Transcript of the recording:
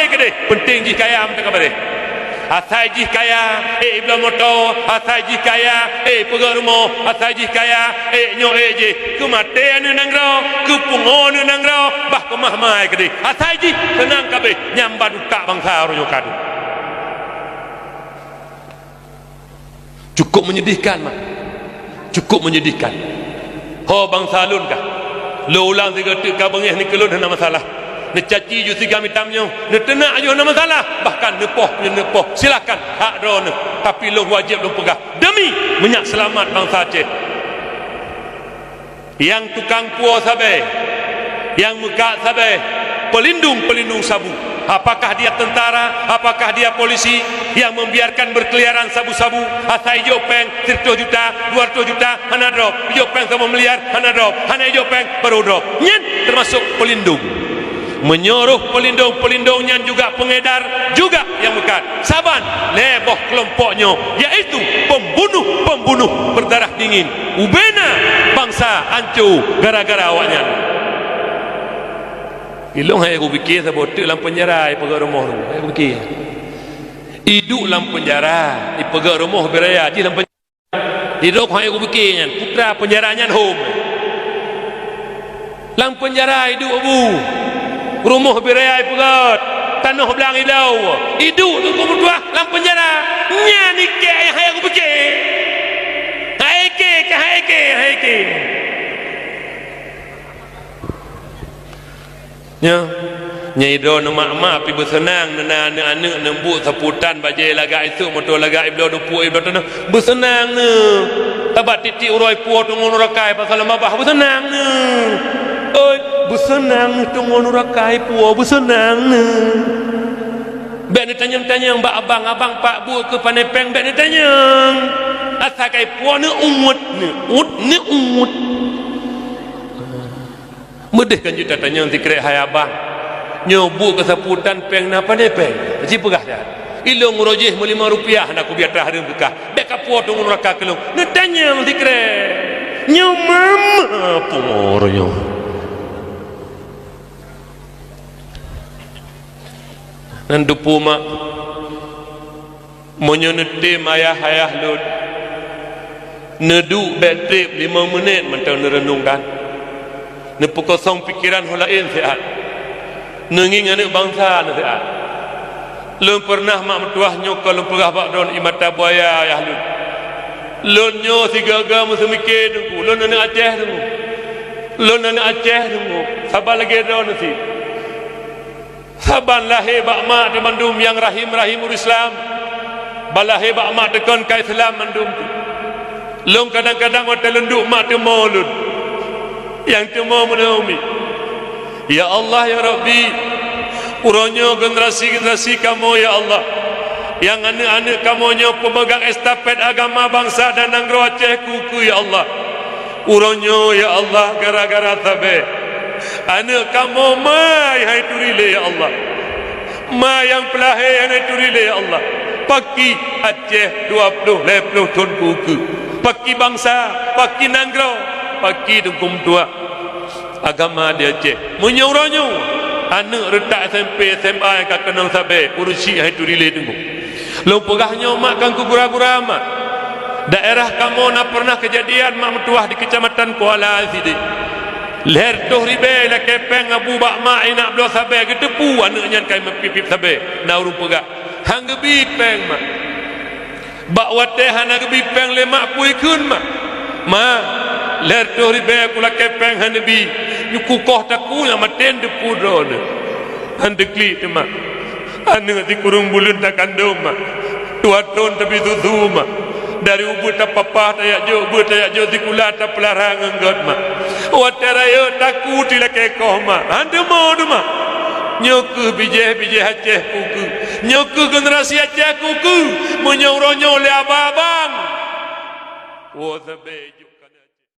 kedeh penting ji kaya am tak kabare asai ji kaya ibla moto asai ji kaya pegang rumah asai ji kaya nyo je ke mate anu nangrau ke pungo anu nangrau bah ke mahmai kedeh asai ji senang kabeh nyambat utak bangsa ronyo kadu cukup menyedihkan mak cukup menyedihkan ho bangsa lun kah lo ulang tiga ka bengih ni kelun hana masalah ne caci ju tiga mitamnya ne tenak ju hana masalah bahkan nepoh silakan hak drone tapi lo wajib lo pegah demi menyak selamat bangsa Aceh yang tukang puo sabe yang muka sabe pelindung sabu apakah dia tentara apakah dia polisi yang membiarkan berkeliaran sabu-sabu asai jopeng 100 juta 200 juta hana drop jopeng sama miliar hana drop hana jopeng baru drop nyen termasuk pelindung menyuruh pelindung-pelindungnya juga pengedar juga yang bukan saban leboh kelompoknya yaitu pembunuh berdarah dingin ubena bangsa hancur gara-gara awaknya ilong hai aku fikir sebab tu dalam penjara pegawai rumah tu hai aku fikir hidup dalam penjara di pegawai rumah beraya di dalam penjara hidup hai aku fikirnya putra penjaranya home dalam penjara hidup abu rumah beraya pegawai tanah belang hilau hidup tu kau berdua dalam penjara nyani ke hai aku fikir hai ke nyai do mak pi bersenang nana anak nembuk seputan bajai laga itu motor laga iblo dupu iblo tanah bersenang ne tabat titik uroi puo tungun rakai pasal mabah bersenang ne oi bersenang tungun rakai puo bersenang ne bek ni tanyang mbak abang pak bu ke panepeng bek ni tanyang asakai puo ne umut mudih kan juta tanya nanti kerek hai abang nyobu kesaputan peng napa ne peng ji pegah dah ilung rojih RM5 nak ku biar tahrim bekah dek kapuo tu neraka kelung ne tanya nanti kerek nyomam pomornya nan dupu mak monyonetim ayah lud nedu bed trip 5 minit mentau nerenungkan nepuk kosong pikiran hulain sihat nenging anak bangsa sihat lun pernah mak metuah nyokol lun pegah bakdon imata buaya ya lun nyo si gaga musemike dengku lun anak Aceh dengku sabar lagi don si saban lahir bak mak di mandum yang rahim Islam balahir bak mak tekon kai Islam mandum lun kadang-kadang wata lenduk mak temo lun yang temu menaumi ya Allah ya Rabbi uronyo generasi kamu ya Allah yang anak-anak kamunya pemegang estafet agama bangsa dan Nanggro Aceh kuku ya Allah uronyo ya Allah gara-gara tabe anak kamu mai hai turile ya Allah ma yang pelahir hai turile ya Allah paki Aceh 20 ton kuku paki bangsa paki Nanggro pagi dengkum tua agama dia Aceh menyuruhnya anak retak SMP SMA yang kak kenal sabe urusi hai tu rile dengkum lo pegahnya mak kan ku gura-gura mak daerah kamu nak pernah kejadian mak metuah di kecamatan Kuala Sidi leher tuh ribe la kepeng abu bak mak nak belah sabe gedepu anaknya kai mepipip sabe na urung pegah hang gebi peng mak bak wate hana gebi peng le mak pui kun mak leher tu ribe kula kepeng hanabi yuku koh taku yang maten depu drone handekli tema anu di kurung bulun tak kandung mak tua ton tapi dudu mak dari ubut tak papa tayak jo dikula tak pelarang enggot mak waterayo taku tila kekoh mak handemo mak nyoku bijeh Aceh kuku nyoku generasi Aceh kuku menyuruhnya oleh abang-abang wo sabe